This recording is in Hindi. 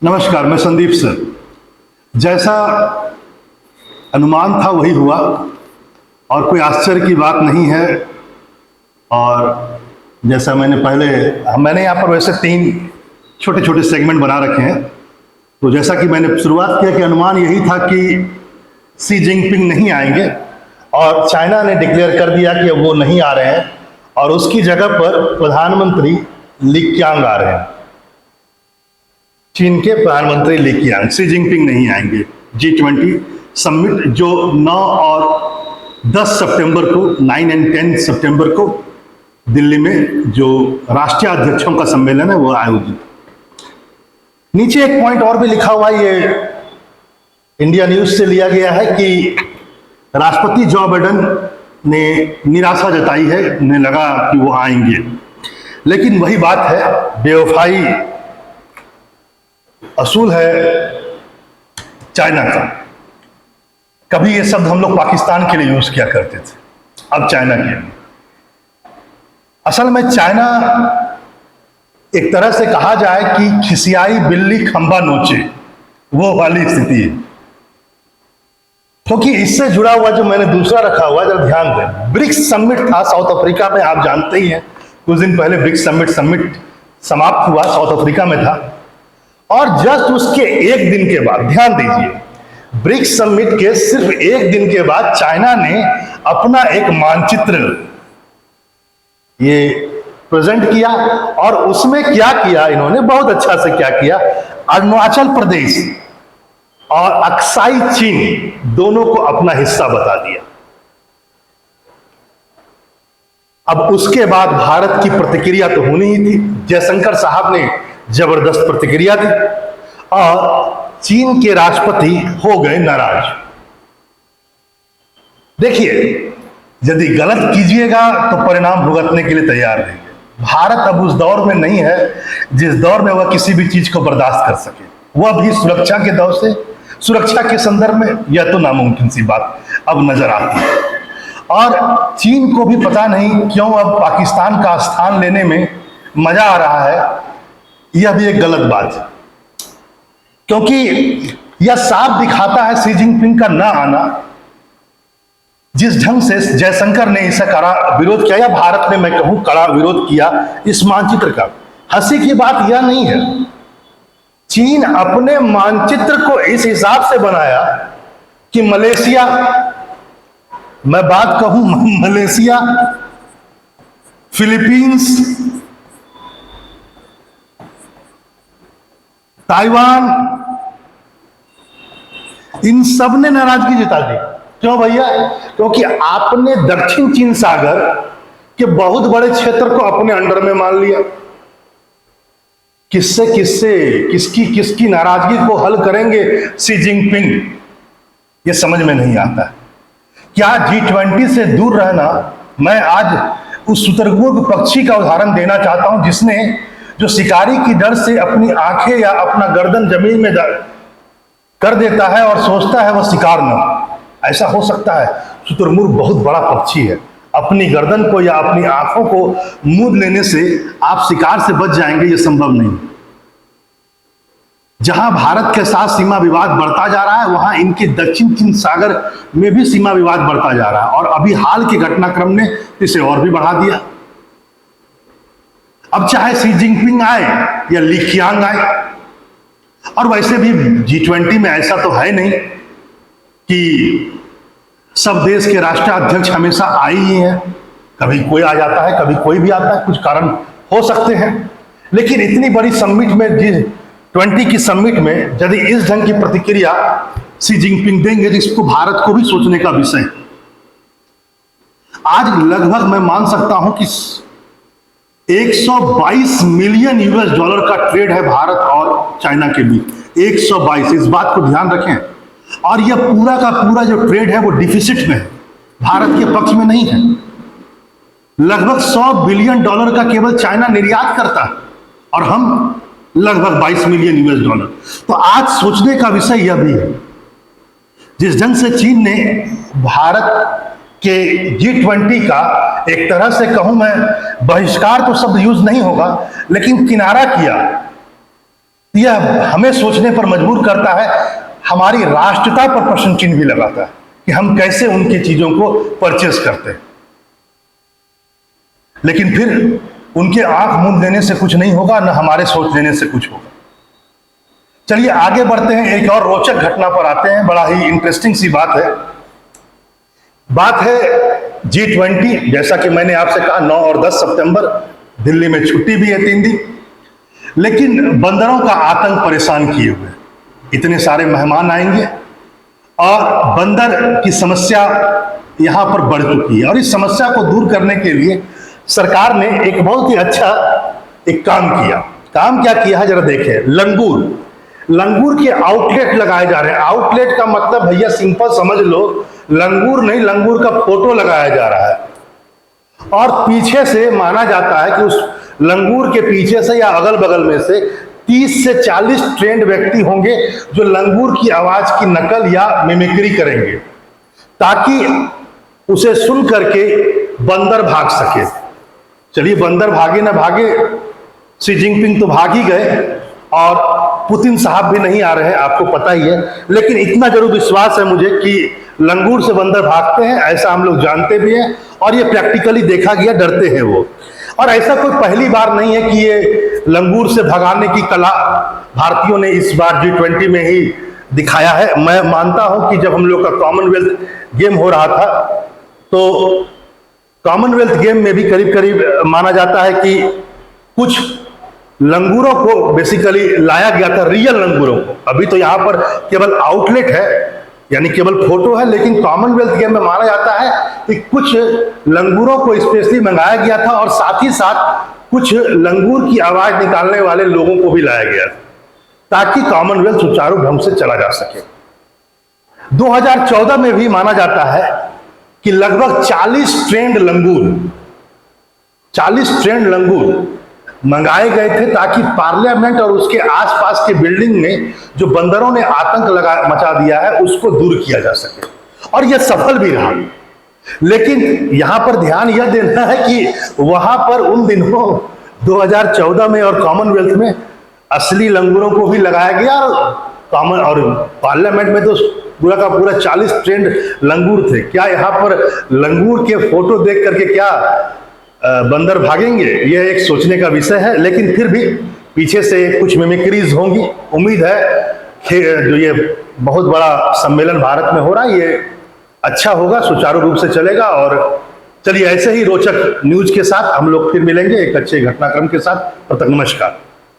नमस्कार, मैं संदीप सर। जैसा अनुमान था वही हुआ और कोई आश्चर्य की बात नहीं है। और जैसा मैंने यहाँ पर वैसे 3 छोटे छोटे सेगमेंट बना रखे हैं। तो जैसा कि मैंने शुरुआत किया कि अनुमान यही था कि शी जिनपिंग नहीं आएंगे और चाइना ने डिक्लेयर कर दिया कि वो नहीं आ रहे हैं और उसकी जगह पर प्रधानमंत्री ली कीयांग आ रहे हैं। चीन के प्रधानमंत्री ली कीयांग, शी जिनपिंग नहीं आएंगे। G20 समिट जो 9 और 10 सितंबर को 9 और 10 सितंबर को दिल्ली में जो राष्ट्रीय अध्यक्षों का सम्मेलन है वो आयोजित। नीचे एक पॉइंट और भी लिखा हुआ है, ये इंडिया न्यूज से लिया गया है कि राष्ट्रपति जो बाइडेन ने निराशा जताई है, उन्हें लगा कि वो आएंगे। लेकिन वही बात है, बेवफाई असूल है चाइना का। कभी ये शब्द हम लोग पाकिस्तान के लिए यूज किया करते थे, अब चाइना के लिए। असल में चाइना एक तरह से कहा जाए कि खिसियाई बिल्ली खंबा नोचे, वो वाली स्थिति है। क्योंकि इससे जुड़ा हुआ जो मैंने दूसरा रखा हुआ, जरा ध्यान दें, ब्रिक्स समिट था साउथ अफ्रीका में। आप जानते ही हैं, कुछ दिन पहले ब्रिक्स समिट समाप्त हुआ, साउथ अफ्रीका में था। और जस्ट उसके एक दिन के बाद, ध्यान दीजिए, ब्रिक्स समिट के सिर्फ एक दिन के बाद चाइना ने अपना एक मानचित्र ये प्रेजेंट किया। और उसमें क्या किया इन्होंने, बहुत अच्छा से क्या किया, अरुणाचल प्रदेश और अक्साई चीन दोनों को अपना हिस्सा बता दिया। अब उसके बाद भारत की प्रतिक्रिया तो होनी ही थी। जयशंकर साहब ने जबरदस्त प्रतिक्रिया दी और चीन के राष्ट्रपति हो गए नाराज। देखिए, यदि गलत कीजिएगा तो परिणाम भुगतने के लिए तैयार रहिए। भारत अब उस दौर में नहीं है जिस दौर में वह किसी भी चीज को बर्दाश्त कर सके। वह भी सुरक्षा के दौर से, सुरक्षा के संदर्भ में यह तो नामुमकिन सी बात अब नजर आती है। और चीन को भी पता नहीं क्यों अब पाकिस्तान का स्थान लेने में मजा आ रहा है। यह भी एक गलत बात है, क्योंकि यह साफ दिखाता है शी जिनपिंग का ना आना। जिस ढंग से जयशंकर ने इसे कड़ा विरोध किया, या भारत ने, मैं कहूं, कड़ा विरोध किया इस मानचित्र का। हंसी की बात यह नहीं है, चीन अपने मानचित्र को इस हिसाब से बनाया कि मलेशिया, मैं बात कहूं मलेशिया, फिलीपींस, ताइवान, इन सब ने नाराजगी जता दी। क्यों भैया? क्योंकि आपने दक्षिण चीन सागर के बहुत बड़े क्षेत्र को अपने अंडर में मान लिया। किसकी किसकी नाराजगी को हल करेंगे शी जिनपिंग, ये समझ में नहीं आता है। क्या G20 से दूर रहना, मैं आज उस शुतुरमुर्ग पक्षी का उदाहरण देना चाहता हूं जिसने, जो शिकारी की डर से अपनी आंखें या अपना गर्दन जमीन में कर देता है और सोचता है वह शिकार न हो। ऐसा हो सकता है? शुतुरमुर्ग बहुत बड़ा पक्षी है, अपनी गर्दन को या अपनी आंखों को मूंद लेने से आप शिकार से बच जाएंगे, यह संभव नहीं। जहां भारत के साथ सीमा विवाद बढ़ता जा रहा है, वहां इनके दक्षिण चीन सागर में भी सीमा विवाद बढ़ता जा रहा है। और अभी हाल के घटनाक्रम ने इसे और भी बढ़ा दिया। अब चाहे शी जिनपिंग आए या ली कीयांग आए, और वैसे भी G20 में ऐसा तो है नहीं कि सब देश के राष्ट्राध्यक्ष हमेशा आई ही हैं। कभी कोई आ जाता है, कभी कोई भी आता है, कुछ कारण हो सकते हैं। लेकिन इतनी बड़ी समिट में, G20 की समिट में, यदि इस ढंग की प्रतिक्रिया शी जिनपिंग देंगे तो इसको भारत को भी सोचने का विषय है। आज लगभग मैं मान सकता हूं कि 122 मिलियन US$ का ट्रेड है भारत और चाइना के बीच। 122, इस बात को ध्यान रखें। और यह पूरा का पूरा जो ट्रेड है वो डिफिसिट में है, भारत के पक्ष में नहीं है। लगभग $100 बिलियन का केवल चाइना निर्यात करता है और हम लगभग 22 मिलियन US$। तो आज सोचने का विषय यह भी है, जिस ढंग से चीन ने भारत के G20 का एक तरह से कहूं मैं, बहिष्कार तो शब्द यूज नहीं होगा, लेकिन किनारा किया, यह हमें सोचने पर मजबूर करता है, हमारी राष्ट्रता पर प्रश्न चिन्ह भी लगाता है कि हम कैसे उनकी चीजों को परचेस करते हैं। लेकिन फिर उनके आंख मूंद लेने से कुछ नहीं होगा, न हमारे सोच लेने से कुछ होगा। चलिए आगे बढ़ते हैं, एक और रोचक घटना पर आते हैं। बड़ा ही इंटरेस्टिंग सी बात है G20। जैसा कि मैंने आपसे कहा 9 और 10 सितंबर दिल्ली में छुट्टी भी है 3 दिन, लेकिन बंदरों का आतंक परेशान किए हुए। इतने सारे मेहमान आएंगे और बंदर की समस्या यहां पर बढ़ चुकी है, और इस समस्या को दूर करने के लिए सरकार ने एक बहुत ही अच्छा एक काम किया। काम क्या किया है जरा देखें। लंगूर के आउटलेट लगाए जा रहे हैं। आउटलेट का मतलब भैया सिंपल समझ लो, लंगूर नहीं, लंगूर का फोटो लगाया जा रहा है। और पीछे से माना जाता है कि उस लंगूर के पीछे से या अगल बगल में से 30 से 40 ट्रेंड व्यक्ति होंगे जो लंगूर की आवाज की नकल या मिमिक्री करेंगे, ताकि उसे सुन करके बंदर भाग सके। चलिए बंदर भागे ना भागे, शी जिनपिंग तो भाग ही गए और पुतिन साहब भी नहीं आ रहे हैं, आपको पता ही है। लेकिन इतना जरूर विश्वास है मुझे कि लंगूर से बंदर भागते हैं, ऐसा हम लोग जानते भी हैं और ये प्रैक्टिकली देखा गया, डरते हैं वो। और ऐसा कोई पहली बार नहीं है कि ये लंगूर से भगाने की कला भारतीयों ने इस बार G20 में ही दिखाया है। मैं मानता हूं कि जब हम लोग का कॉमनवेल्थ गेम हो रहा था, तो कॉमनवेल्थ गेम में भी करीब करीब माना जाता है कि कुछ लंगूरों को बेसिकली लाया गया था, रियल लंगूरों को। अभी तो यहाँ पर केवल आउटलेट है, यानी केवल फोटो है, लेकिन कॉमनवेल्थ गेम में माना जाता है कि कुछ लंगूरों को स्पेशली मंगाया गया था और साथ ही साथ कुछ लंगूर की आवाज निकालने वाले लोगों को भी लाया गया ताकि कॉमनवेल्थ सुचारू ढंग से चला जा सके। 2014 में भी माना जाता है कि लगभग 40 ट्रेंड लंगूर मंगाए गए थे ताकि पार्लियामेंट और उसके आसपास के बिल्डिंग में जो बंदरों ने आतंक मचा दिया है उसको दूर किया जा सके, और यह सफल भी रहा। लेकिन यहां पर ध्यान यह देना है कि वहां पर उन दिनों 2014 में और कॉमनवेल्थ में असली लंगूरों को भी लगाया गया, और पार्लियामेंट में तो पूरा का पूरा 40 ट्रेंड लंगूर थे। क्या यहाँ पर लंगूर के फोटो देख करके क्या बंदर भागेंगे? यह एक सोचने का विषय है। लेकिन फिर भी पीछे से कुछ मिमिक्रीज होंगी। उम्मीद है जो ये बहुत बड़ा सम्मेलन भारत में हो रहा है, ये अच्छा होगा, सुचारू रूप से चलेगा। और चलिए ऐसे ही रोचक न्यूज के साथ हम लोग फिर मिलेंगे एक अच्छे घटनाक्रम के साथ। तब तक नमस्कार।